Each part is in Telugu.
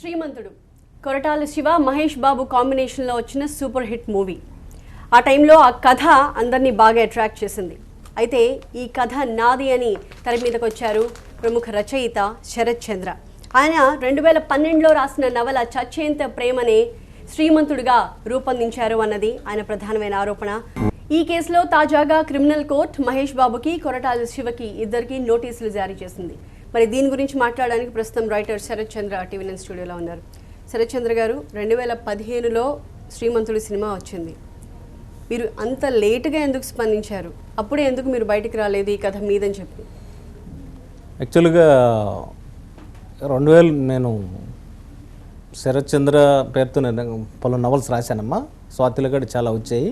శ్రీమంతుడు కొరటాల శివ మహేష్ బాబు కాంబినేషన్లో వచ్చిన సూపర్ హిట్ మూవీ. ఆ టైంలో ఆ కథ అందరినీ బాగా అట్రాక్ట్ చేసింది. అయితే ఈ కథ నాది అని తెర మీదకి వచ్చారు ప్రముఖ రచయిత శరత్ చంద్ర. ఆయన 2012లో రాసిన నవల చచ్చేంత ప్రేమనే శ్రీమంతుడిగా రూపొందించారు అన్నది ఆయన ప్రధానమైన ఆరోపణ. ఈ కేసులో తాజాగా క్రిమినల్ కోర్ట్ మహేష్ బాబుకి కొరటాల శివకి ఇద్దరికి నోటీసులు జారీ చేసింది. మరి దీని గురించి మాట్లాడడానికి ప్రస్తుతం రైటర్ శరత్ చంద్ర టీవీ9 స్టూడియోలో ఉన్నారు. శరత్ చంద్ర గారు, 2015లో శ్రీమంతుడి సినిమా వచ్చింది. మీరు అంత లేటుగా ఎందుకు స్పందించారు? అప్పుడే ఎందుకు మీరు బయటికి రాలేదు ఈ కథ మీదని చెప్పి? యాక్చువల్గా 2000 నేను శరత్ చంద్ర పేరుతో నేను పలు నవల్స్ రాశానమ్మా. స్వాతిలో కూడా చాలా వచ్చాయి.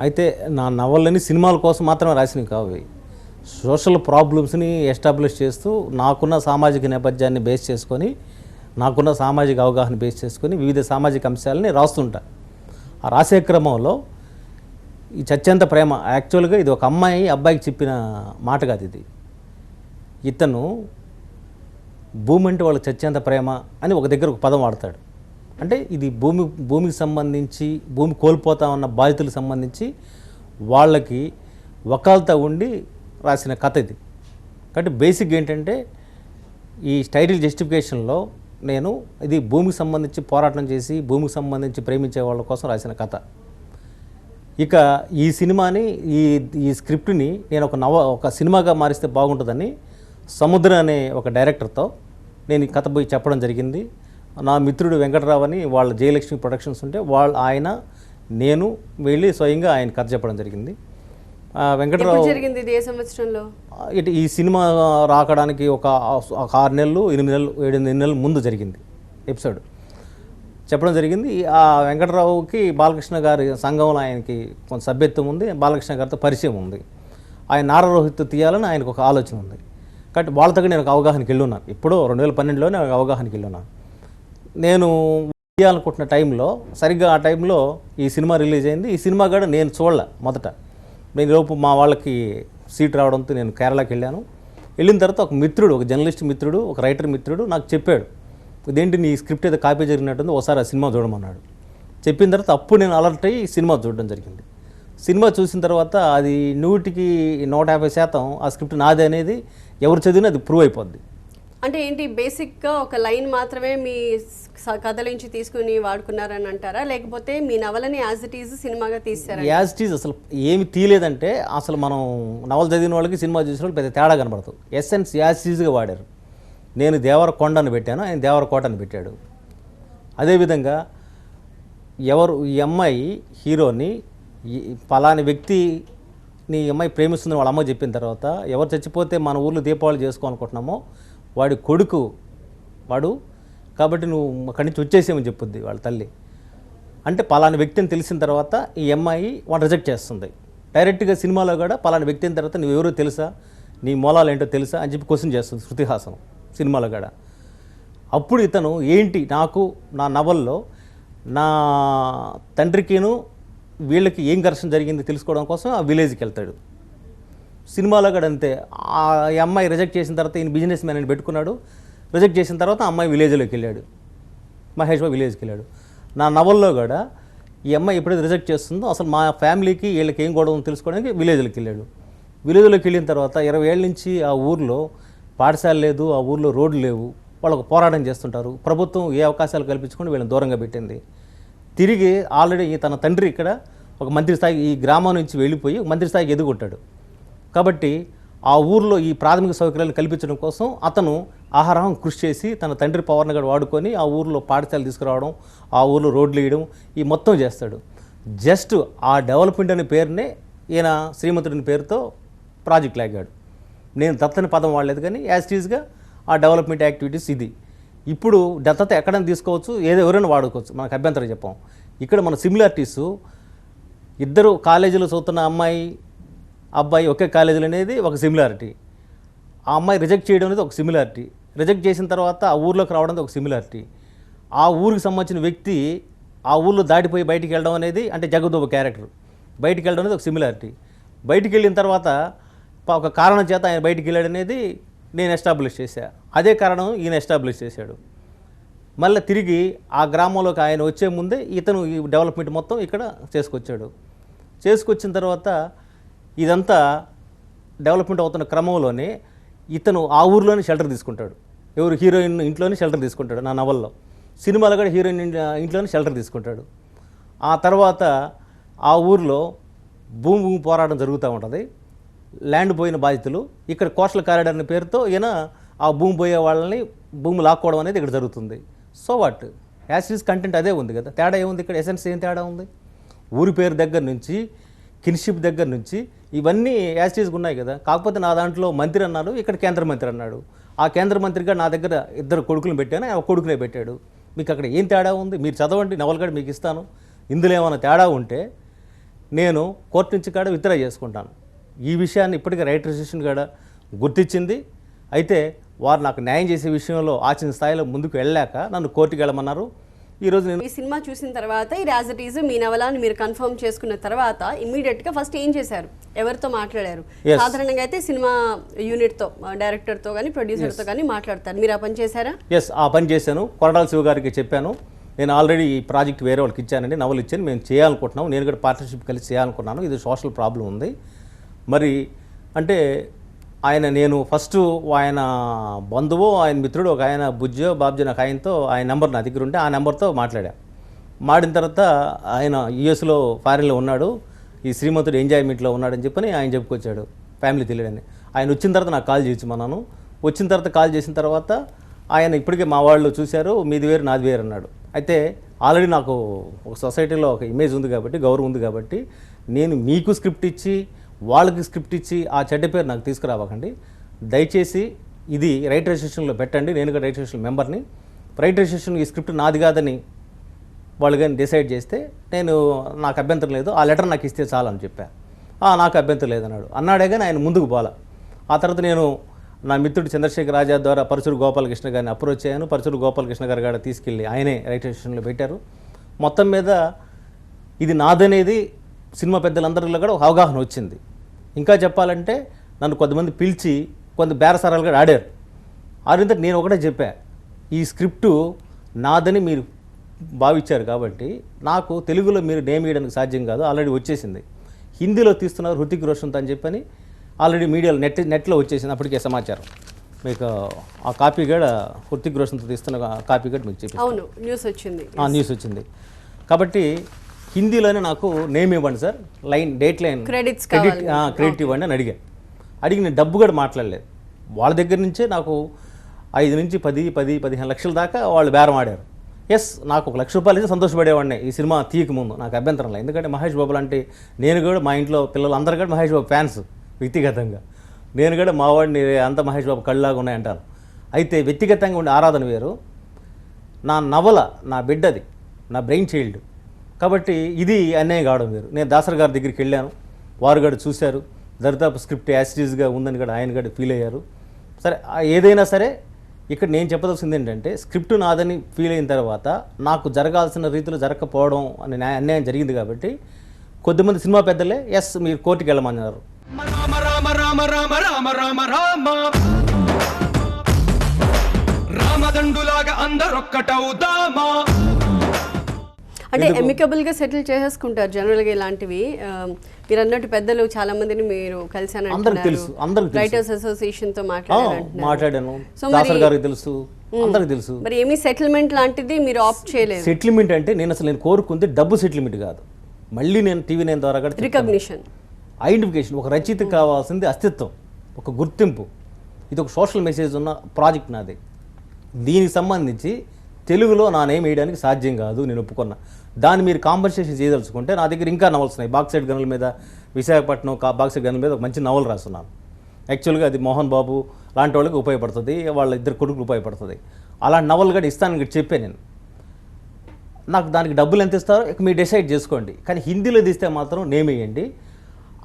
అయితే నా నవలని సినిమాల కోసం మాత్రమే రాసినవి కావు. సోషల్ ప్రాబ్లమ్స్ని ఎస్టాబ్లిష్ చేస్తూ నాకున్న సామాజిక నేపథ్యాన్ని బేస్ చేసుకొని, నాకున్న సామాజిక అవగాహన బేస్ చేసుకొని వివిధ సామాజిక అంశాలని రాస్తుంటా. ఆ రాసే క్రమంలో ఈ చచ్చేంత ప్రేమ యాక్చువల్గా ఇది ఒక అమ్మాయి అబ్బాయికి చెప్పిన మాట కాదు. ఇది ఇతను భూమి అంటే వాళ్ళకి చచ్చేంత ప్రేమ అని ఒక దగ్గర ఒక పదం వాడతాడు. అంటే ఇది భూమికి సంబంధించి, భూమి కోల్పోతా ఉన్న బాధితులకు సంబంధించి వాళ్ళకి వకాల్తా ఉండి రాసిన కథ ఇది. కాబట్టి బేసిక్ ఏంటంటే ఈ టైటిల్ జస్టిఫికేషన్లో నేను ఇది భూమికి సంబంధించి పోరాటం చేసి, భూమికి సంబంధించి ప్రేమించే వాళ్ళ కోసం రాసిన కథ. ఇక ఈ సినిమాని ఈ స్క్రిప్ట్ని నేను ఒక సినిమాగా మారిస్తే బాగుంటుందని సముద్ర అనే ఒక డైరెక్టర్తో నేను ఈ కథ పోయి చెప్పడం జరిగింది. నా మిత్రుడు వెంకటరావు అని వాళ్ళ జయలక్ష్మి ప్రొడక్షన్స్ ఉంటే ఆయన నేను వెళ్ళి స్వయంగా ఆయన కథ చెప్పడం జరిగింది. వెంకటరావు జరిగింది ఇది ఏ సంవత్సరంలో? ఇటు ఈ సినిమా రాకడానికి ఒక 6 నెలలు 8 నెలలు 7 నెలల ముందు జరిగింది ఎపిసోడ్ చెప్పడం జరిగింది. ఆ వెంకటరావుకి బాలకృష్ణ గారి సంఘంలో ఆయనకి కొంత సభ్యత్వం ఉంది, బాలకృష్ణ గారితో పరిచయం ఉంది. ఆయన నారరోహిత్ తీయాలని ఆయనకు ఒక ఆలోచన ఉంది. కాబట్టి వాళ్ళతో నేను ఒక అవగాహనకి వెళ్ళున్నాను. ఇప్పుడు 2012లోనే అవగాహనకి వెళ్ళున్నాను. నేను తీయాలనుకుంటున్న టైంలో సరిగ్గా ఆ టైంలో ఈ సినిమా రిలీజ్ అయింది. ఈ సినిమా కూడా నేను చూడలే మొదట. నేను లోపు మా వాళ్ళకి సీట్ రావడంతో నేను కేరళకి వెళ్ళాను. వెళ్ళిన తర్వాత ఒక మిత్రుడు, ఒక జర్నలిస్ట్ మిత్రుడు, ఒక రైటర్ మిత్రుడు నాకు చెప్పాడు, ఇదేంటి నీ స్క్రిప్ట్ ఏదో కాపీ జరిగినట్టుంది, ఒకసారి ఆ సినిమా చూడమన్నాడు. చెప్పిన తర్వాత అప్పుడు నేను అలర్ట్ అయ్యి సినిమా చూడడం జరిగింది. సినిమా చూసిన తర్వాత అది 100కి 150% ఆ స్క్రిప్ట్ నాదే అనేది ఎవరు చదివినా అది ప్రూవ్ అయిపోద్ది. అంటే ఏంటి, బేసిక్గా ఒక లైన్ మాత్రమే మీ కథ నుంచి తీసుకుని వాడుకున్నారని అంటారా, లేకపోతే మీ నవలని యాజ్ ఇట్ ఈజ్ సినిమాగా తీస్తారా? యాజ్ ఇట్ ఈజ్ అసలు ఏమి తీయలేదంటే, అసలు మనం నవల చదివిన వాళ్ళకి సినిమా చూసిన వాళ్ళకి పెద్ద తేడా కనబడుతుంది. ఎస్సెన్స్ యాజ్ ఇట్ ఈజ్గా వాడారు. నేను దేవరకొండను పెట్టాను, ఆయన దేవరకోటను పెట్టాడు. అదేవిధంగా ఈ అమ్మాయి హీరోని పలాని వ్యక్తిని ఈ అమ్మాయి ప్రేమిస్తుందని వాళ్ళ అమ్మ చెప్పిన తర్వాత, ఎవరు చచ్చిపోతే మన ఊర్లో దీపావళి చేసుకోవాలనుకుంటున్నామో వాడి కొడుకు వాడు, కాబట్టి నువ్వు అక్కడి నుంచి వచ్చేసేమని చెప్పుద్ది వాళ్ళ తల్లి. అంటే పలాని వ్యక్తిని తెలిసిన తర్వాత ఈ అమ్మాయి వాడు రిజెక్ట్ చేస్తుంది. డైరెక్ట్గా సినిమాలో కూడా పలాని వ్యక్తిని తర్వాత నువ్వు ఎవరో తెలుసా, నీ మూలాలు ఏంటో తెలుసా అని చెప్పి క్వశ్చన్ చేస్తుంది శృతిహాసనం సినిమాలో కూడా. అప్పుడు ఇతను ఏంటి నాకు నా నవల్లో నా తండ్రికిను వీళ్ళకి ఏం ఘర్షణ జరిగింది తెలుసుకోవడం కోసం ఆ విలేజ్కి వెళ్తాడు. సినిమాలో కూడా అంతే. ఆ అమ్మాయి రిజెక్ట్ చేసిన తర్వాత ఈయన బిజినెస్ మ్యాన్ అని పెట్టుకున్నాడు. రిజెక్ట్ చేసిన తర్వాత అమ్మాయి విలేజ్లోకి వెళ్ళాడు, మహేష్ బాబు విలేజ్కి వెళ్ళాడు. నా నవల్లో కూడా ఈ అమ్మాయి ఎప్పుడైతే రిజెక్ట్ చేస్తుందో అసలు మా ఫ్యామిలీకి వీళ్ళకి ఏం గొడవ తెలుసుకోవడానికి విలేజ్లోకి వెళ్ళాడు. విలేజ్లోకి వెళ్ళిన తర్వాత 20 ఏళ్ళ నుంచి ఆ ఊర్లో పాఠశాల లేదు, ఆ ఊర్లో రోడ్లు లేవు, వాళ్ళకు పోరాటం చేస్తుంటారు. ప్రభుత్వం ఏ అవకాశాలు కల్పించుకొని వీళ్ళని దూరంగా పెట్టింది. తిరిగి ఆల్రెడీ తన తండ్రి ఇక్కడ ఒక మంత్రి స్థాయికి, ఈ గ్రామం నుంచి వెళ్ళిపోయి మంత్రి స్థాయికి ఎదుగుంటాడు. కాబట్టి ఆ ఊర్లో ఈ ప్రాథమిక సౌకర్యాలను కల్పించడం కోసం అతను ఆహారం కృషి చేసి తన తండ్రి పవర్ని కూడా వాడుకొని ఆ ఊర్లో పాఠశాలలు తీసుకురావడం, ఆ ఊర్లో రోడ్లు వేయడం, ఈ మొత్తం చేస్తాడు. జస్ట్ ఆ డెవలప్మెంట్ అనే పేరునే ఈయన శ్రీమంతుడిని పేరుతో ప్రాజెక్ట్ లాగాడు. నేను దత్తని పదం వాడలేదు, కానీ యాజ్ ఇట్ ఈజ్గా ఆ డెవలప్మెంట్ యాక్టివిటీస్ ఇది. ఇప్పుడు దత్తత ఎక్కడైనా తీసుకోవచ్చు, ఎవరైనా వాడుకోవచ్చు, మనకు అభ్యంతరం చెప్పాం. ఇక్కడ మన సిమిలారిటీసు, ఇద్దరు కాలేజీలో చదువుతున్న అమ్మాయి అబ్బాయి ఒకే కాలేజీలో అనేది ఒక సిమిలారిటీ. ఆ అమ్మాయి రిజెక్ట్ చేయడం అనేది ఒక సిమిలారిటీ. రిజెక్ట్ చేసిన తర్వాత ఆ ఊర్లోకి రావడం అనేది ఒక సిమిలారిటీ. ఆ ఊరికి సంబంధించిన వ్యక్తి ఆ ఊర్లో దాటిపోయి బయటికి వెళ్ళడం అనేది, అంటే జగదోబ క్యారెక్టర్ బయటికి వెళ్ళడం అనేది ఒక సిమిలారిటీ. బయటికి వెళ్ళిన తర్వాత ఒక కారణం చేత ఆయన బయటికి వెళ్ళాడు అనేది నేను ఎస్టాబ్లిష్ చేశా. అదే కారణం ఈయన ఎస్టాబ్లిష్ చేశాడు. మళ్ళీ తిరిగి ఆ గ్రామంలోకి ఆయన వచ్చే ముందే ఇతను ఈ డెవలప్మెంట్ మొత్తం ఇక్కడ చేసుకొచ్చిన తర్వాత ఇదంతా డెవలప్మెంట్ అవుతున్న క్రమంలోనే ఇతను ఆ ఊర్లోనే షెల్టర్ తీసుకుంటాడు. ఎవరు హీరోయిన్ ఇంట్లోనే షెల్టర్ తీసుకుంటాడు నా నవల్లో. సినిమాలో కూడా హీరోయిన్ ఇంట్లోనే షెల్టర్ తీసుకుంటాడు. ఆ తర్వాత ఆ ఊర్లో భూమి పోరాటం జరుగుతూ ఉంటుంది. ల్యాండ్ పోయిన బాధితులు ఇక్కడ కోస్టల్ కారిడార్ అనే పేరుతో ఈయన ఆ భూమి పోయే వాళ్ళని భూమి లాక్కోవడం అనేది ఇక్కడ జరుగుతుంది. సో వాట్ యాసిడ్ కంటెంట్ అదే ఉంది కదా, తేడా ఏముంది ఇక్కడ? ఎసెన్స్ ఏం తేడా ఉంది? ఊరి పేరు దగ్గర నుంచి కిన్షిప్ దగ్గర నుంచి ఇవన్నీ యాసిడ్స్గా ఉన్నాయి కదా. కాకపోతే నా దాంట్లో మంత్రి అన్నారు, ఇక్కడ కేంద్ర మంత్రి అన్నాడు. ఆ కేంద్ర మంత్రిగా నా దగ్గర 2 కొడుకులను పెట్టాను, ఆ కొడుకునే పెట్టాడు. మీకు అక్కడ ఏం తేడా ఉంది? మీరు చదవండి, నవల కూడా మీకు ఇస్తాను. ఇందులో ఏమైనా తేడా ఉంటే నేను కోర్టు నుంచి కూడా విత్డ్రా చేసుకుంటాను. ఈ విషయాన్ని ఇప్పటికే రైటర్ అసోసియేషన్ కూడా గుర్తించింది. అయితే వారు నాకు న్యాయం చేసే విషయంలో ఆచిన స్థాయిలో ముందుకు వెళ్ళాక నన్ను కోర్టుకి వెళ్ళమన్నారు. ఈరోజు నేను ఈ సినిమా చూసిన తర్వాత ఈ యాజ్ ఇట్ ఈజ్ మీ నవల అని మీరు కన్ఫర్మ్ చేసుకున్న తర్వాత ఇమ్మీడియట్గా ఫస్ట్ ఏం చేశారు? ఎవరితో మాట్లాడారు? సాధారణంగా అయితే సినిమా యూనిట్తో, డైరెక్టర్తో కానీ ప్రొడ్యూసర్తో కానీ మాట్లాడతారు. మీరు ఆ పని చేశారా? ఎస్, ఆ పని చేశాను. కొరటాల శివ గారికి చెప్పాను, నేను ఆల్రెడీ ఈ ప్రాజెక్ట్ వేరే వాళ్ళకి ఇచ్చానండి, నవలు ఇచ్చాను, మేము చేయాలనుకుంటున్నాము, నేను కూడా పార్ట్నర్షిప్ కలిసి చేయాలనుకున్నాను, ఇది సోషల్ ప్రాబ్లం ఉంది. మరి అంటే నేను ఫస్ట్ ఆయన బంధువు, ఆయన మిత్రుడు ఒక ఆయన బుజ్జో బాబ్జీ నాకు ఆయనతో ఆయన నెంబర్ నా దగ్గర ఉంటే ఆ నెంబర్తో మాట్లాడిన తర్వాత ఆయన యూఎస్లో ఫారిన్లో ఉన్నాడు, ఈ శ్రీమంతుడు ఎంజాయ్మెంట్లో ఉన్నాడని చెప్పని ఆయన చెప్పుకొచ్చాడు, ఫ్యామిలీ తెలియడని. ఆయన వచ్చిన తర్వాత నాకు కాల్ చేయమన్నాను. వచ్చిన తర్వాత కాల్ చేసిన తర్వాత ఆయన ఇప్పటికే మా వాళ్ళు చూశారు, మీది వేరు నాది వేరు అన్నాడు. అయితే ఆల్రెడీ నాకు ఒక సొసైటీలో ఒక ఇమేజ్ ఉంది కాబట్టి, గౌరవం ఉంది కాబట్టి, నేను మీకు స్క్రిప్ట్ ఇచ్చి వాళ్ళకి స్క్రిప్ట్ ఇచ్చి ఆ చెడ్డ పేరు నాకు తీసుకురావకండి. దయచేసి ఇది రైటర్ అసోసియేషన్లో పెట్టండి, నేను కూడా రైటర్ అసోసియేషన్ మెంబర్ని. రైటర్ అసోసియేషన్ ఈ స్క్రిప్ట్ నాది కాదని వాళ్ళు కానీ డిసైడ్ చేస్తే నాకు అభ్యంతరం లేదు, ఆ లెటర్ నాకు ఇస్తే చాలని చెప్పాను. నాకు అభ్యంతరం లేదన్నాడు. అన్నాడే కానీ ఆయన ముందుకు పోలా. ఆ తర్వాత నేను నా మిత్రుడు చంద్రశేఖర్ రాజా ద్వారా పరచూరు గోపాలకృష్ణ గారిని అప్రోచ్ అయ్యాను. పరచూరు గోపాలకృష్ణ గారు కూడా తీసుకెళ్ళి ఆయనే రైటర్ అసోసియేషన్లో పెట్టారు. మొత్తం మీద ఇది నాదనేది సినిమా పెద్దలందరిలో కూడా ఒక అవగాహన వచ్చింది. ఇంకా చెప్పాలంటే నన్ను కొంతమంది పిలిచి కొంత బేరసారాలుగా ఆడారు. ఆడిన నేను ఒకటే చెప్పా, ఈ స్క్రిప్టు నాదని మీరు భావించారు కాబట్టి నాకు తెలుగులో మీరు నేమ్ వేయడానికి సాధ్యం కాదు, ఆల్రెడీ వచ్చేసింది. హిందీలో తీస్తున్నారు హృతిక్ రోషన్తో అని చెప్పని ఆల్రెడీ మీడియాలో నెట్లో వచ్చేసింది అప్పటికే సమాచారం. మీకు ఆ కాపీ కూడా హృతిక్ రోషన్తో తీస్తున్న కాపీ కూడా మీకు చెప్పి న్యూస్ వచ్చింది. కాబట్టి హిందీలోనే నాకు నేమ్ ఇవ్వండి సార్, డేట్ లైన్ క్రెడిట్ ఇవ్వండి అని అడిగి నేను డబ్బు కూడా మాట్లాడలేదు. వాళ్ళ దగ్గర నుంచే నాకు 5 నుంచి 10-15 లక్షల దాకా వాళ్ళు బేరం ఆడారు. ఎస్, నాకు 1 లక్ష రూపాయలు అయితే సంతోషపడేవాడిని ఈ సినిమా తీయక ముందు, నాకు అభ్యంతరం లేదు. ఎందుకంటే మహేష్ బాబు అంటే నేను కూడా మా ఇంట్లో పిల్లలందరూ కూడా మహేష్ బాబు ఫ్యాన్స్ వ్యక్తిగతంగా. నేను కూడా మా వాడిని అంత మహేష్ బాబు కళ్ళలాగా ఉన్నాయంటాను. అయితే వ్యక్తిగతంగా ఉండే ఆరాధన వేరు, నా నవల నా బిడ్డది, నా బ్రెయిన్ చైల్డ్. కాబట్టి ఇది అన్యాయం కావడం వేరు. నేను దాసర్ గారి దగ్గరికి వెళ్ళాను, వారు కూడా చూశారు, దరిదాపు స్క్రిప్ట్ యాసిటీస్గా ఉందని కూడా ఆయన కూడా ఫీల్ అయ్యారు. సరే, ఏదైనా సరే ఇక్కడ నేను చెప్పదలసింది ఏంటంటే స్క్రిప్ట్ నాదని ఫీల్ అయిన తర్వాత నాకు జరగాల్సిన రీతిలో జరగకపోవడం అనే అన్యాయం జరిగింది కాబట్టి కొద్దిమంది సినిమా పెద్దలే ఎస్ మీరు కోర్టుకి వెళ్ళమన్నారు. అంటే ఎమికబుల్గా సెటిల్ చేసేసుకుంటారు జనరల్గా ఇలాంటివి. మీరు అన్నట్టు పెద్దలు చాలా మందిని మీరు కలిసాను, రైటర్స్ అసోసియేషన్ తో మాట్లాడాను, తెలుసు. మరి ఏమీ సెటిల్మెంట్ లాంటిది మీరు ఆప్ట్ చేయలేదు? సెటిల్మెంట్ అంటే నేను కోరుకుంది డబ్బు సెటిల్మెంట్ కాదు, మళ్ళీ నేను టీవీ నేను ద్వారా రికగ్నిషన్, ఐడెంటిఫికేషన్. ఒక రచయిత కావాల్సింది అస్తిత్వం, ఒక గుర్తింపు. ఇది ఒక సోషల్ మెసేజ్ ఉన్న ప్రాజెక్ట్ నాది. దీనికి సంబంధించి తెలుగులో నా నేమ్ వేయడానికి సాధ్యం కాదు, నేను ఒప్పుకున్నా. దాన్ని మీరు కాంపన్సేషన్ చేయదలుచుకుంటే నా దగ్గర ఇంకా నవల్స్ ఉన్నాయి. బాక్సైడ్ గనుల మీద, విశాఖపట్నం బాక్సైడ్ గనుల మీద ఒక మంచి నవల్ రాస్తున్నాను. యాక్చువల్గా అది మోహన్ బాబు లాంటి వాళ్ళకి ఉపయోగపడుతుంది, వాళ్ళ 2 కొడుకులు ఉపయోగపడుతుంది. అలాంటి నవల్ కూడా ఇస్తానని చెప్పాను నేను. నాకు దానికి డబ్బులు ఎంత ఇస్తారో ఇక మీరు డిసైడ్ చేసుకోండి, కానీ హిందీలో తీస్తే మాత్రం నేమ్ వేయండి.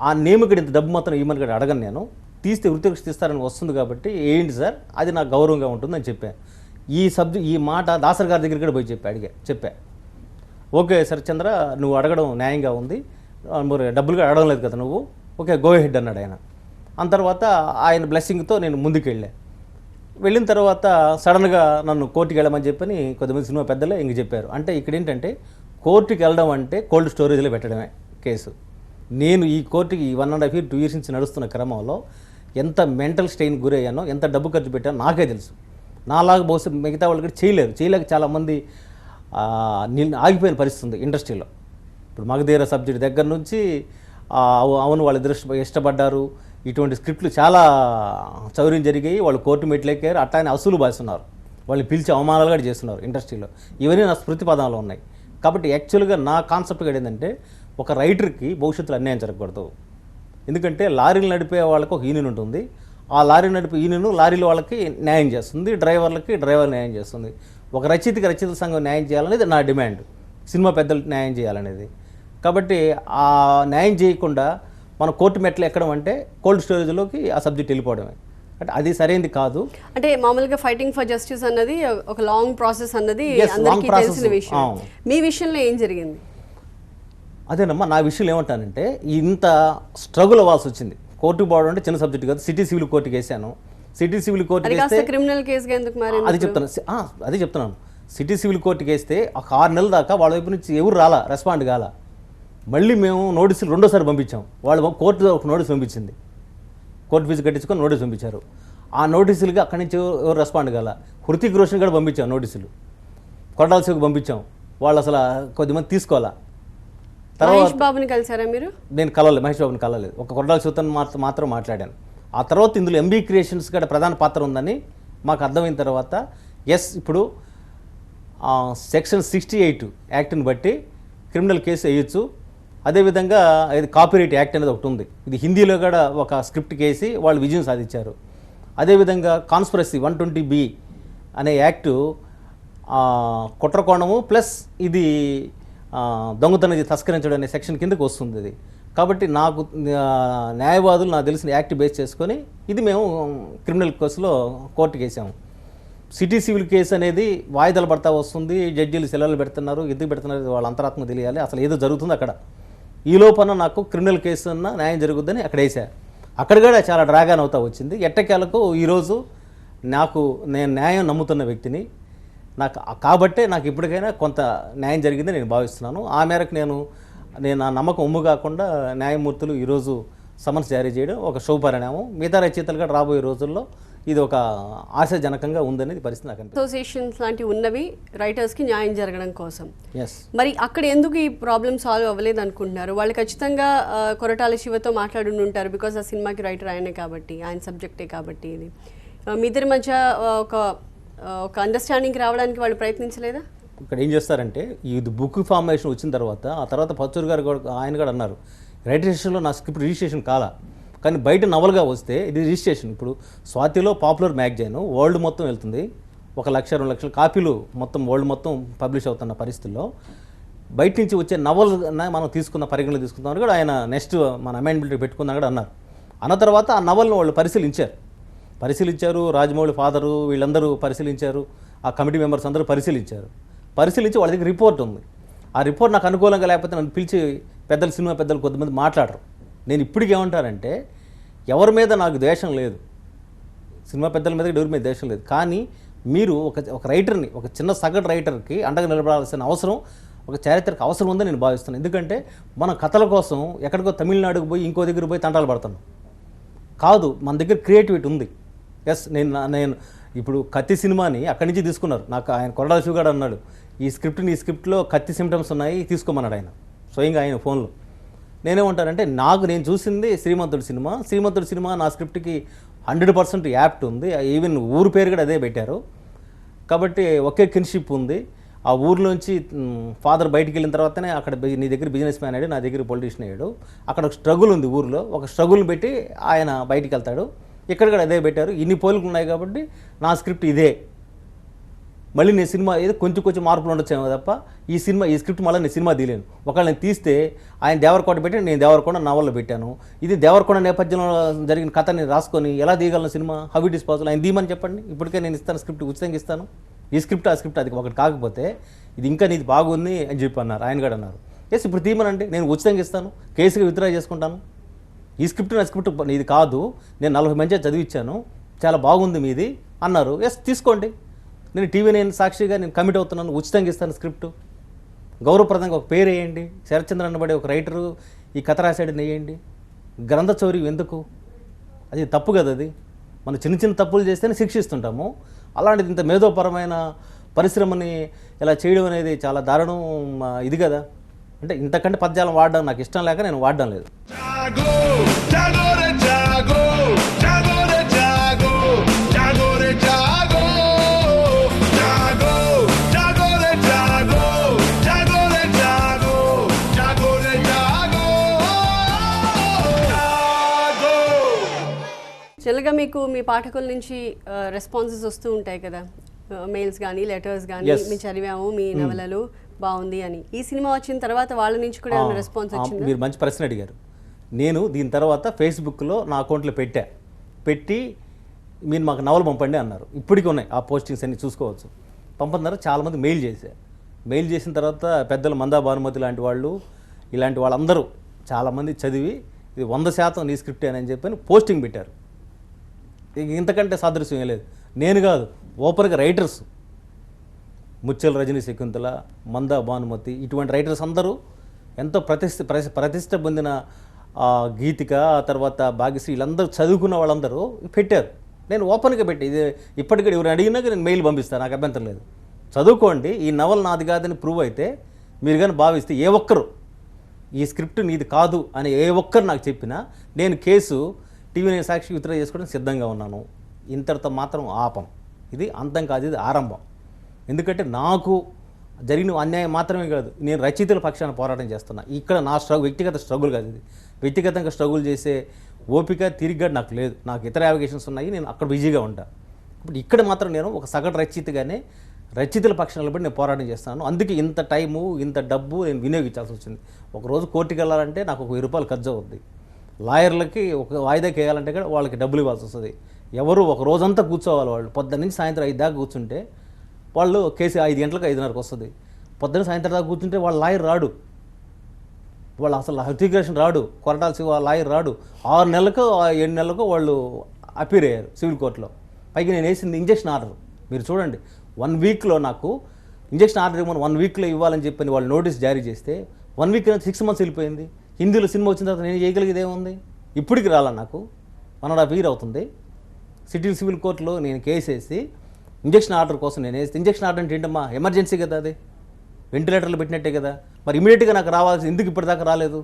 ఆ నేమ్ ఇక్కడ ఇంత డబ్బు మాత్రం ఇవ్వమని కూడా అడగను నేను. తీస్తే వృత్తికి తీస్తారని వస్తుంది కాబట్టి ఏంటి సార్, అది నాకు గౌరవంగా ఉంటుందని చెప్పాను. ఈ మాట దాసర్ గారి దగ్గర కూడా పోయి చెప్పా. ఓకే సార్ చంద్ర, నువ్వు అడగడం న్యాయంగా ఉంది, మరి డబ్బులుగా అడగడం లేదు కదా నువ్వు, ఓకే గో హెడ్ అన్నాడు ఆయన. ఆ తర్వాత ఆయన బ్లెస్సింగ్తో నేను ముందుకు వెళ్ళా. వెళ్ళిన తర్వాత సడన్గా నన్ను కోర్టుకి వెళ్ళమని చెప్పని కొద్దిమంది సినిమా పెద్దలే ఇంక చెప్పారు. అంటే ఇక్కడ ఏంటంటే కోర్టుకి వెళ్ళడం అంటే కోల్డ్ స్టోరేజ్లో పెట్టడమే కేసు. నేను ఈ కోర్టుకి 1.5 years 2 years నుంచి నడుస్తున్న క్రమంలో ఎంత మెంటల్ స్ట్రెయిన్ గురయ్యానో, ఎంత డబ్బు ఖర్చు పెట్టానో నాకే తెలుసు. నాలాగా బహుశా మిగతా వాళ్ళు కూడా చేయలేక చాలామంది ఆగిపోయిన పరిస్థితి ఉంది ఇండస్ట్రీలో. ఇప్పుడు మగధీర సబ్జెక్ట్ దగ్గర నుంచి అవును వాళ్ళ ఇష్టపడ్డారు, ఇటువంటి స్క్రిప్ట్లు చాలా చౌర్యం జరిగాయి, వాళ్ళు కోర్టు మెట్లెక్కారు, అట్లానే అసూలు బాస్తున్నారు, వాళ్ళు పిలిచి అవమానాలు కూడా చేస్తున్నారు ఇండస్ట్రీలో. ఇవన్నీ నా స్మృతి పదంలో ఉన్నాయి. కాబట్టి యాక్చువల్గా నా కాన్సెప్ట్ కూడా ఏంటంటే ఒక రైటర్కి భవిష్యత్తులో అన్యాయం జరగకూడదు. ఎందుకంటే లారీలు నడిపే వాళ్ళకి ఒక యూనియన్ ఉంటుంది, ఆ లారీ నడిపే యూనియన్ లారీల వాళ్ళకి న్యాయం చేస్తుంది, డ్రైవర్లకి డ్రైవర్ న్యాయం చేస్తుంది. ఒక రచయితల సంఘం న్యాయం చేయాలనేది నా డిమాండ్, సినిమా పెద్దలు న్యాయం చేయాలనేది. కాబట్టి ఆ న్యాయం చేయకుండా మన కోర్టు మెట్లు ఎక్కడం అంటే కోల్డ్ స్టోరేజ్లోకి ఆ సబ్జెక్ట్ వెళ్ళిపోవడమే. అంటే అది సరైనది కాదు. అంటే మామూలుగా ఫైటింగ్ ఫర్ జస్టిస్ అన్నది ఒక లాంగ్ ప్రాసెస్ అన్నది అందరికీ తెలిసిన విషయం. మీ విషయంలో ఏం జరిగింది? అదేనమ్మా, నా విషయంలో ఏమంటానంటే ఇంత స్ట్రగుల్ అవ్వాల్సి వచ్చింది. కోర్టుకు పోవడం అంటే చిన్న సబ్జెక్ట్ కాదు. సిటీ సివిల్ కోర్టుకి వేసాను. సిటీ సివిల్ కోర్టుకి వేస్తే క్రిమినల్ కేసుగా ఎందుకు మరి? అదే చెప్తున్నాను. సిటీ సివిల్ కోర్టుకి వేస్తే ఒక 6 నెలల దాకా వాళ్ళ వైపు నుంచి ఎవరు రాలా, రెస్పాండ్ కాలా. మళ్ళీ మేము నోటీసులు 2వ సారి పంపించాం. వాళ్ళు కోర్టు ఒక నోటీస్ పంపించింది, కోర్టు ఫీజు కట్టించుకొని నోటీస్ పంపించారు. ఆ నోటీసులకి అక్కడి నుంచి ఎవరు రెస్పాండ్ కాల. హృతిక్ రోషన్ కూడా పంపించాం నోటీసులు, కొరటాల శివకు పంపించాం, వాళ్ళు అసలు కొద్దిమంది తీసుకోవాలా. మహేష్ బాబుని కలిసారా మీరు? నేను కలవలేదు, మహేష్ బాబుని కలవలేదు, ఒక కొరటాల శివతో మాత్రం మాట్లాడాను. ఆ తర్వాత ఇందులో ఎంబీ క్రియేషన్స్ కూడా ప్రధాన పాత్ర ఉందని మాకు అర్థమైన తర్వాత ఇప్పుడు సెక్షన్ 68 యాక్ట్ని బట్టి క్రిమినల్ కేసు వేయచ్చు. అదేవిధంగా ఇది కాపీరైట్ యాక్ట్ అనేది ఒకటి ఉంది, ఇది హిందీలో కూడా ఒక స్క్రిప్ట్ కేసి వాళ్ళు విజయం సాధించారు. అదేవిధంగా కాన్స్పిరసీ 120B అనే యాక్టు కుట్రకోణము ప్లస్ ఇది దొంగతనం తస్కరించడం అనే సెక్షన్ కిందకి వస్తుంది ఇది. కాబట్టి నాకు న్యాయవాదులు నాకు తెలిసిన యాక్ట్ బేస్ చేసుకొని ఇది మేము క్రిమినల్ కేసులో కోర్టుకి వేసాము. సిటీ సివిల్ కేసు అనేది వాయిదాలు పడతా వస్తుంది, జడ్జీలు సెలవులు పెడుతున్నారు, ఎందుకు పెడుతున్నారు వాళ్ళ అంతరాత్మ తెలియాలి, అసలు ఏదో జరుగుతుంది అక్కడ. ఈ లోపల నాకు క్రిమినల్ కేసు అన్న న్యాయం జరుగుద్దని అక్కడ వేసారు. అక్కడ కూడా చాలా డ్రాగాన్ అవుతా వచ్చింది. ఎట్టకేలకు ఈరోజు నేను న్యాయం నమ్ముతున్న వ్యక్తిని, కాబట్టే నాకు ఇప్పటికైనా కొంత న్యాయం జరిగిందని నేను భావిస్తున్నాను. ఆ మేరకు నేను ఆ నమ్మకం ఉమ్ము కాకుండా న్యాయమూర్తులు ఈరోజు సమన్స్ జారీ చేయడం ఒక శుభపరిణామం. మిగతా రచయితలు కూడా రాబోయే రోజుల్లో ఇది ఒక ఆశాజనకంగా ఉందనేది పరిస్థితి నాకు అనిపిస్తుంది. అసోసియేషన్స్ లాంటివి ఉన్నవి రైటర్స్కి న్యాయం జరగడం కోసం. ఎస్, మరి అక్కడ ఎందుకు ఈ ప్రాబ్లమ్ సాల్వ్ అవ్వలేదు అనుకుంటున్నారు? వాళ్ళు ఖచ్చితంగా కొరటాల శివతో మాట్లాడి ఉంటారు, బికాజ్ ఆ సినిమాకి రైటర్ ఆయనే కాబట్టి, ఆయన సబ్జెక్టే కాబట్టి. ఇది మీ ఇద్దరి మధ్య ఒక అండర్స్టాండింగ్కి రావడానికి వాళ్ళు ప్రయత్నించలేదా? ఇక్కడ ఏం చేస్తారంటే ఇది బుక్ ఫార్మేషన్ వచ్చిన తర్వాత ఆ తర్వాత పచ్చూరు గారు ఆయన కూడా అన్నారు, రిజిస్ట్రేషన్లో నా స్క్రిప్ట్ రిజిస్ట్రేషన్ కాలా, కానీ బయట నవల్గా వస్తే ఇది రిజిస్ట్రేషన్. ఇప్పుడు స్వాతిలో పాపులర్ మ్యాగజైన్ వరల్డ్ మొత్తం వెళ్తుంది, 1 లక్ష 2 లక్షల కాపీలు మొత్తం వరల్డ్ మొత్తం పబ్లిష్ అవుతున్న పరిస్థితుల్లో బయట నుంచి వచ్చే నవల్ మనం పరిగణలో తీసుకుందామని కూడా ఆయన నెక్స్ట్ మన అమెండ్మెంట్ పెట్టుకుందాం కూడా అన్నారు. అన్న తర్వాత ఆ నవల్ను వాళ్ళు పరిశీలించారు, రాజమౌళి ఫాదరు వీళ్ళందరూ పరిశీలించారు, ఆ కమిటీ మెంబర్స్ అందరూ పరిశీలించి వాళ్ళ దగ్గర రిపోర్ట్ ఉంది. ఆ రిపోర్ట్ నాకు అనుకూలంగా లేకపోతే నన్ను పిలిచి సినిమా పెద్దలు కొంతమంది మాట్లాడరు. నేను ఇప్పటికి ఏమంటానంటే ఎవరి మీద నాకు ద్వేషం లేదు, సినిమా పెద్దల మీద ఎవరి మీద ద్వేషం లేదు, కానీ మీరు ఒక రైటర్ని, ఒక చిన్న సగటు రైటర్కి అండగా నిలబడాల్సిన అవసరం, ఒక చారిత్రక అవసరం ఉందని నేను భావిస్తున్నాను. ఎందుకంటే మన కథల కోసం ఎక్కడికో తమిళనాడుకు పోయి ఇంకో దగ్గర పోయి తంటాలు పడుతున్నాం కాదు, మన దగ్గర క్రియేటివిటీ ఉంది. ఎస్, నేను ఇప్పుడు కత్తి సినిమాని అక్కడి నుంచి తీసుకున్నారు. నాకు ఆయన కొరటాల శివ గారు అన్నాడు, ఈ స్క్రిప్ట్లో కత్తి సిమ్టమ్స్ ఉన్నాయి తీసుకోమన్నాడు ఆయన స్వయంగా ఆయన ఫోన్లో. నేనేమంటానంటే నేను చూసింది శ్రీమంతుడి సినిమా నా స్క్రిప్ట్కి 100% యాప్ట్ ఉంది. ఈవెన్ ఊరు పేరు కూడా అదే పెట్టారు. కాబట్టి ఒకే కిన్షిప్ ఉంది. ఆ ఊర్లోంచి ఫాదర్ బయటికి వెళ్ళిన తర్వాతనే అక్కడ నీ దగ్గర బిజినెస్ మ్యాన్ అయ్యాడు, నా దగ్గర పొలిటీషియన్ అయ్యాడు. అక్కడ ఒక స్ట్రగుల్ ఉంది ఊరిలో, ఒక స్ట్రగుల్ని పెట్టి ఆయన బయటికి వెళ్తాడు. ఇక్కడ కూడా అదే పెట్టారు. ఇన్ని పోలికలు ఉన్నాయి కాబట్టి నా స్క్రిప్ట్ ఇదే. మళ్ళీ నేను సినిమా ఏదో కొంచెం మార్పులు ఉండొచ్చేమో తప్ప ఈ స్క్రిప్ట్ మళ్ళీ నేను సినిమా తీయలేను. ఒకవేళ నేను తీస్తే ఆయన దేవరకొండ పెట్టి నేను దేవరకొండ నవల్లో పెట్టాను. ఇది దేవరకొండ నేపథ్యంలో జరిగిన కథని రాసుకొని ఎలా తీయగలను సినిమా? How it is possible? ఆయన తీయమని చెప్పండి, ఇప్పటికే నేను ఇస్తాను స్క్రిప్ట్, ఉచితంగా ఇస్తాను. ఈ స్క్రిప్ట్ ఆ స్క్రిప్ట్ అది ఒకటి కాకపోతే ఇది ఇంకా నీది బాగుంది అని చెప్పి అన్నారు. ఆయన కూడా అన్నారు, ఎస్ ఇప్పుడు తీయమనండి, నేను ఉచితంగా ఇస్తాను, కేసుగా విత్డ్రా చేసుకుంటాను. ఈ స్క్రిప్ట్ నా స్క్రిప్ట్ ఇది కాదు, నేను 40 మంచిగా చదివించాను, చాలా బాగుంది మీది అన్నారు. ఎస్ తీసుకోండి, నేను TV9 సాక్షిగా నేను కమిట్ అవుతున్నాను, ఉచితంగా ఇస్తాను స్క్రిప్ట్, గౌరవప్రదంగా ఒక పేరు వేయండి, శరత్చంద్ర అన్నబడి ఒక రైటరు ఈ కథ రాశాడని వేయండి. గ్రంథ చౌర్యం ఎందుకు? అది తప్పు కదా. అది మనం చిన్న చిన్న తప్పులు చేస్తేనే శిక్షిస్తుంటాము. అలాంటిది ఇంత మేధోపరమైన పరిశ్రమని ఇలా చేయడం అనేది చాలా దారుణం. ఇది కదా, అంటే ఇంతకంటే పద్యాలను వాడడం నాకు ఇష్టం లేక నేను వాడడం లేదు. జనరల్గా మీకు మీ పాఠకుల నుంచి రెస్పాన్సెస్ వస్తూ ఉంటాయి కదా, మెయిల్స్ కానీ లెటర్స్ కానీ, మేము చదివాము మీ నవలలు బాగుంది అని. ఈ సినిమా వచ్చిన తర్వాత వాళ్ళ నుంచి కూడా ఏమైనా రెస్పాన్స్ వచ్చింది? మీరు మంచి ప్రశ్న అడిగారు. నేను దీని తర్వాత ఫేస్బుక్లో నా అకౌంట్లో పెట్టి మీరు మాకు నవలు పంపండి అన్నారు. ఇప్పటికీ ఉన్నాయి ఆ పోస్టింగ్స్ అన్ని చూసుకోవచ్చు. పంపన్నారు. చాలామంది మెయిల్ చేసిన తర్వాత పెద్దలు మందా భానుమతి లాంటి వాళ్ళు, ఇలాంటి వాళ్ళందరూ చాలామంది చదివి ఇది 100% నీ స్క్రిప్ట్ అని చెప్పని పోస్టింగ్ పెట్టారు. ఇంతకంటే సాదృశ్యం ఏం లేదు. నేను కాదు, ఓపెన్గా రైటర్స్, ముచ్చెల రజనీ శకుంతల, మందా భానుమతి, ఇటువంటి రైటర్స్ అందరూ ఎంతో ప్రతిష్ట పొందిన గీతిక, తర్వాత భాగ్యశ్రీ, వీళ్ళందరూ చదువుకున్న వాళ్ళందరూ పెట్టారు. నేను ఓపెన్గా పెట్టి ఇది ఇప్పటికీ ఎవరు అడిగినాక నేను మెయిల్ పంపిస్తాను, నాకు అభ్యంతరం లేదు. చదువుకోండి, ఈ నవల నాది కాదని ప్రూవ్ అయితే మీరు కానీ భావిస్తే ఏ ఒక్కరు ఈ స్క్రిప్ట్ నీది కాదు అని ఏ ఒక్కరు నాకు చెప్పినా నేను కేసు TV9 సాక్షి విత్డ్రా చేసుకోవడానికి సిద్ధంగా ఉన్నాను. ఇంతటితో మాత్రం ఆపం. ఇది అంతం కాదు, ఇది ఆరంభం. ఎందుకంటే నాకు జరిగిన అన్యాయం మాత్రమే కాదు, నేను రచయితల పక్షాన పోరాటం చేస్తున్నా. ఇక్కడ నా వ్యక్తిగత స్ట్రగుల్ కాదు ఇది. వ్యక్తిగతంగా స్ట్రగుల్ చేసే ఓపిక తిరిగ్గా నాకు లేదు. నాకు ఇతర అప్లికేషన్స్ ఉన్నాయి, నేను అక్కడ బిజీగా ఉంటాను. ఇప్పుడు ఇక్కడ మాత్రం నేను ఒక సగటు రచయితగానే రచయితల పక్షాన బట్టి నేను పోరాటం చేస్తాను. అందుకే ఇంత టైము, ఇంత డబ్బు నేను వినియోగించాల్సి వచ్చింది. ఒకరోజు కోర్టుకి వెళ్ళాలంటే నాకు ₹1000 ఖర్చు అవుద్ది. లాయర్లకి ఒక వాయిదాకి వేయాలంటే కూడా వాళ్ళకి డబ్బులు ఇవ్వాల్సి వస్తుంది. ఎవరు ఒక రోజంతా కూర్చోవాలి, వాళ్ళు పొద్దున్న నుంచి సాయంత్రం 5 దాకా కూర్చుంటే వాళ్ళు కేసు 5 గంటలకు 5:30కి వస్తుంది. పొద్దున్న సాయంత్రం దాకా కూర్చుంటే వాళ్ళ లాయర్ రాడు, వాళ్ళు అసలు హర్టిగ్రేషన్ రాడు, కొరటాల శివ లాయర్ రాడు. 6 నెలలకు 7 నెలలకు వాళ్ళు అపీర్ అయ్యారు సివిల్ కోర్టులో. పైకి నేను వేసింది ఇంజక్షన్ ఆర్డర్. మీరు చూడండి, 1 వీక్లో నాకు ఇంజక్షన్ ఆర్డర్ ఇవ్వమని 1 వీక్లో ఇవ్వాలని చెప్పని వాళ్ళు నోటీస్ జారీ చేస్తే 1 వీక్ 6 మంత్స్ వెళ్ళిపోయింది. హిందీలో సినిమా వచ్చిన తర్వాత నేను చేయగలిగేది ఏముంది? ఇప్పటికి రాలా, నాకు 1.5 year అవుతుంది. సిటీ సివిల్ కోర్టులో నేను కేసు వేసి ఇంజక్షన్ ఆర్డర్ కోసం నేను వేస్తే, ఇంజక్షన్ ఆర్డర్ అంటే ఏంటమ్మా, ఎమర్జెన్సీ కదా, అది వెంటిలేటర్లు పెట్టినట్టే కదా, మరి ఇమీడియట్గా నాకు రావాల్సి ఎందుకు ఇప్పటిదాకా రాలేదు?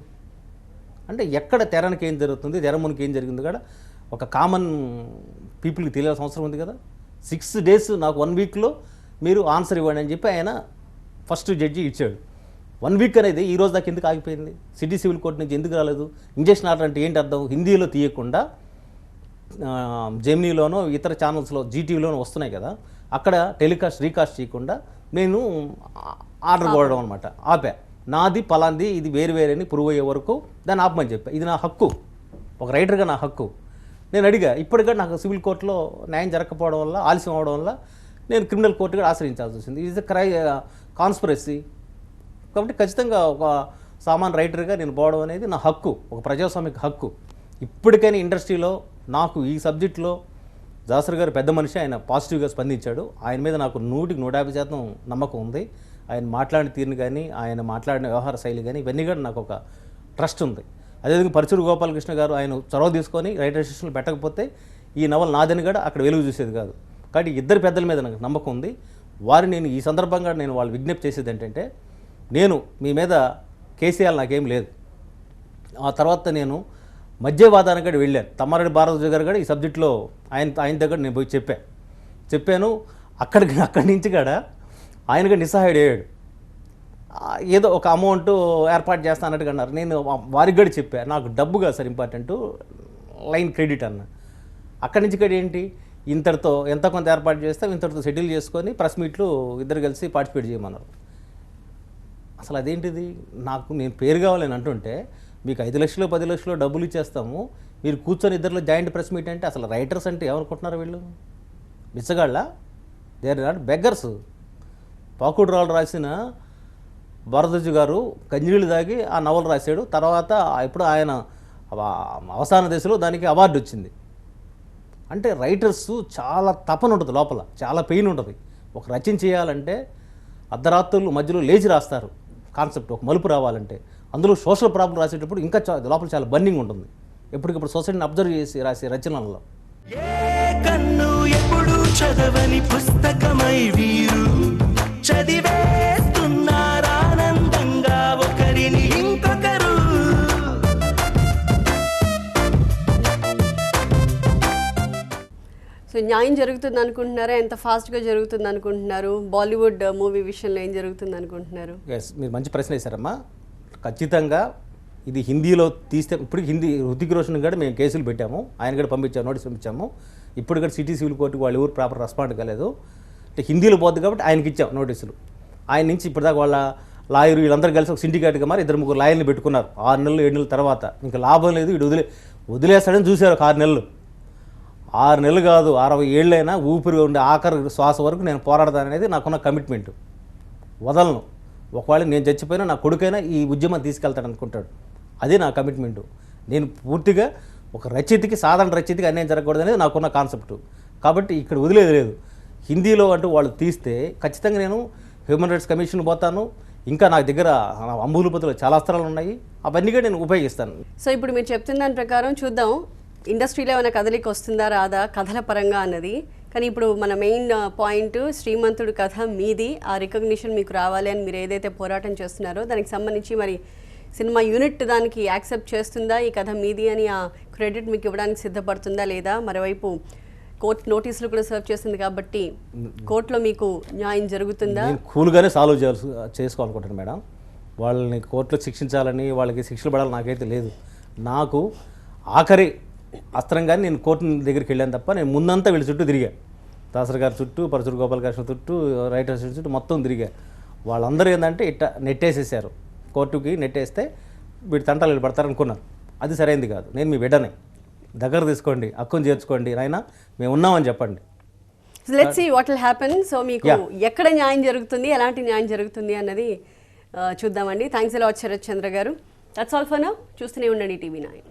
అంటే ఎక్కడ తెరనికి ఏం జరుగుతుంది, తెర మునికి ఏం జరిగింది కూడా ఒక కామన్ పీపుల్కి తెలియాల్సిన అవసరం ఉంది కదా. 6 days నాకు 1 వీక్లో మీరు ఆన్సర్ ఇవ్వండి అని చెప్పి ఆయన ఫస్ట్ జడ్జి ఇచ్చాడు. 1 వీక్ అనేది ఈ రోజు దాకా ఎందుకు ఆగిపోయింది? సిటీ సివిల్ కోర్టు నుంచి ఎందుకు రాలేదు? ఇంజక్షన్ ఆర్డర్ అంటే ఏంటి అర్థం? హిందీలో తీయకుండా జెమినీలోనో ఇతర ఛానల్స్లో జీటీవీలోనో వస్తున్నాయి కదా, అక్కడ రీకాస్ట్ చేయకుండా నేను ఆర్డర్ కొట్టడం అనమాట. ఆపా. నాది పలాంది, ఇది వేరు వేరేని ప్రూవ్ అయ్యే వరకు దాన్ని ఆపమని చెప్పా. ఇది నా హక్కు, ఒక రైటర్గా నా హక్కు. నేను అడిగా. ఇప్పటికే నాకు సివిల్ కోర్టులో న్యాయం జరగకపోవడం వల్ల, ఆలస్యం అవడం వల్ల నేను క్రిమినల్ కోర్టుగా ఆశ్రయించాల్సి వచ్చింది. ఇది కాన్స్పిరసీ. కాబట్టి ఖచ్చితంగా ఒక సామాన్య రైటర్గా నేను పోవడం అనేది నా హక్కు, ఒక ప్రజాస్వామిక హక్కు. ఇప్పటికైనా ఇండస్ట్రీలో నాకు ఈ సబ్జెక్టులో దాసరి గారు పెద్ద మనిషి, ఆయన పాజిటివ్గా స్పందించాడు. ఆయన మీద నాకు 100% నమ్మకం ఉంది. ఆయన మాట్లాడిన తీరుని కానీ, ఆయన మాట్లాడిన వ్యవహార శైలి కానీ, ఇవన్నీ కూడా నాకు ఒక ట్రస్ట్ ఉంది. అదేవిధంగా పరుచూరు గోపాలకృష్ణ గారు ఆయన చొరవ తీసుకొని రైటర్ స్టేషన్లో పెట్టకపోతే ఈ నవల నాదని కూడా అక్కడ వెలుగు చూసేది కాదు. కాబట్టి ఇద్దరు పెద్దల మీద నాకు నమ్మకం ఉంది. వారిని నేను ఈ సందర్భంగా నేను వాళ్ళు విజ్ఞప్తి చేసేది ఏంటంటే, నేను మీ మీద కేసీఆర్ నాకేం లేదు. ఆ తర్వాత నేను మధ్యవాదానికి కూడా వెళ్ళాను. తమ్మారెడ్డి భారద్వాజ గారు కూడా ఈ సబ్జెక్టులో ఆయన దగ్గర నేను పోయి చెప్పాను. అక్కడి నుంచి కూడా ఆయన కూడా నిస్సహాయుడు అయ్యాడు. ఏదో ఒక అమౌంట్ ఏర్పాటు చేస్తానట్టుగా అన్నారు. నేను వారికి కూడా చెప్పాను, నాకు డబ్బు కాదు సార్ ఇంపార్టెంటు, లైన్ క్రెడిట్ అన్న. అక్కడి నుంచి కూడా ఏంటి, ఇంతటితో ఎంత కొంత ఏర్పాటు చేస్తే ఇంతటితో సెటిల్ చేసుకొని ప్రెస్ మీట్లు ఇద్దరు కలిసి పార్టిసిపేట్ చేయమన్నారు. అసలు అదేంటిది? నేను పేరు కావాలని అంటుంటే మీకు 5 లక్షలు 10 లక్షలు డబ్బులు ఇచ్చేస్తాము, మీరు కూర్చొని ఇద్దరిలో జాయింట్ ప్రెస్ మీట్ అంటే అసలు రైటర్స్ అంటే ఏమనుకుంటున్నారు వీళ్ళు? బిచ్చగాళ్ళ? They are not beggars. Pakudurallu రాసిన భారద్వాజ గారు కంజినీళ్ళు తాగి ఆ నవల రాశాడు. తర్వాత ఇప్పుడు ఆయన అవసాన దశలో దానికి అవార్డు వచ్చింది. అంటే రైటర్స్ చాలా తపన ఉంటుంది లోపల, చాలా పెయిన్ ఉంటుంది. ఒక రచన చేయాలంటే అర్ధరాత్రులు మధ్యలో లేచి రాస్తారు కాన్సెప్ట్, ఒక మలుపు రావాలంటే. అందులో సోషల్ ప్రాబ్లం రాసేటప్పుడు ఇంకా లోపల చాలా బర్నింగ్ ఉంటుంది. ఎప్పటికప్పుడు సొసైటీని అబ్జర్వ్ చేసి రాసే రచనలలో కన్ను ఎప్పుడు చదవని పుస్తకమై వీరు చదివేస్తున్నారానందంగా ఒకరిని ఇంకొకరు. సో న్యాయం జరుగుతుంది అనుకుంటున్నారా? ఎంత ఫాస్ట్గా జరుగుతుంది అనుకుంటున్నారు? బాలీవుడ్ మూవీ విషయంలో ఏం జరుగుతుంది అనుకుంటున్నారు? ఎస్, మీరు మంచి ప్రశ్న వేశారమ్మా. ఖచ్చితంగా ఇది హిందీలో తీస్తే, ఇప్పుడు హిందీ హృతిక్ రోషన్ కూడా మేము కేసులు పెట్టాము, ఆయన కూడా పంపించాము, నోటీస్ పంపించాము. ఇప్పుడు కూడా సిటీ సివిల్ కోర్టుకు వాళ్ళు ఎవరు ప్రాపర్ రెస్పాండ్ కాలేదు. అంటే హిందీలో పోద్ది కాబట్టి ఆయనకి ఇచ్చాం నోటీసులు. ఆయన నుంచి ఇప్పటిదాకా వాళ్ళ లాయర్ వీళ్ళందరూ కలిసి ఒక సిండికేట్గా మరి 2-3 లాయర్ని పెట్టుకున్నారు. 6 నెలలు 7 నెలల తర్వాత ఇంకా లాభం లేదు, వీడు వదిలేస్తాడని చూశారు. 6 నెలలు 6 నెలలు కాదు, 60 ఏళ్ళైనా ఊపిరి ఉండే ఆఖరి శ్వాస వరకు నేను పోరాడతాననేది నాకున్న కమిట్మెంట్. వదలను. ఒకవేళ నేను చచ్చిపోయినా నా కొడుకైనా ఈ ఉద్యమం తీసుకెళ్తాడు అనుకుంటాడు. అదే నా కమిట్మెంటు. నేను పూర్తిగా ఒక రచయితకి, సాధారణ రచయితకి అన్యాయం జరగకూడదు అనేది నాకున్న కాన్సెప్టు. కాబట్టి ఇక్కడ వదిలేదు లేదు. హిందీలో అంటూ వాళ్ళు తీస్తే ఖచ్చితంగా నేను హ్యూమన్ రైట్స్ కమిషన్ పోతాను. ఇంకా నా దగ్గర అంబులపతిలో చాలా అస్త్రాలు ఉన్నాయి, అవన్నీ కూడా నేను ఉపయోగిస్తాను. సో ఇప్పుడు మీరు చెప్తున్న దాని ప్రకారం చూద్దాం, ఇండస్ట్రీలో ఏమైనా కదలిక వస్తుందా రాదా కథల పరంగా అన్నది. కానీ ఇప్పుడు మన మెయిన్ పాయింట్ శ్రీమంతుడు కథ మీది, ఆ రికగ్నిషన్ మీకు రావాలి అని మీరు ఏదైతే పోరాటం చేస్తున్నారో దానికి సంబంధించి మరి సినిమా యూనిట్ దానికి యాక్సెప్ట్ చేస్తుందా, ఈ కథ మీది అని ఆ క్రెడిట్ మీకు ఇవ్వడానికి సిద్ధపడుతుందా లేదా? మరోవైపు కోర్టు నోటీసులు కూడా సర్వ్ చేస్తుంది కాబట్టి కోర్టులో మీకు న్యాయం జరుగుతుందా? నేను కూల్గానే సాల్వ్ చేసుకోవాలనుకుంటాను మేడం. వాళ్ళని కోర్టులో శిక్షించాలని, వాళ్ళకి శిక్షలు పడాలని నాకైతే లేదు. నాకు ఆఖరి అస్త్రంగానే నేను కోర్టు దగ్గరికి వెళ్ళాను తప్ప నేను ముందంతా వీళ్ళ చుట్టూ తిరిగా. దాసరి గారి చుట్టూ, పరశురు గోపాలకృష్ణ చుట్టూ, రైటర్స్ చుట్టూ మొత్తం తిరిగా. వాళ్ళందరూ ఏంటంటే ఇట్లా నెట్టేసేసారు, కోర్టుకి నెట్టేస్తే వీడి తంటాలు పడతారనుకున్నారు. అది సరైనది కాదు. నేను మీ బిడ్డని, దగ్గర తీసుకోండి, హక్కును చేర్చుకోండి, నాయన మేము ఉన్నామని చెప్పండి. Let's see what will happen. So మీకు ఎక్కడ న్యాయం జరుగుతుంది, ఎలాంటి న్యాయం జరుగుతుంది అన్నది చూద్దామండి. థ్యాంక్స్ అలాట్ శరత్ చంద్ర గారు. That's all for now. చూస్తూనే ఉండండి TV9.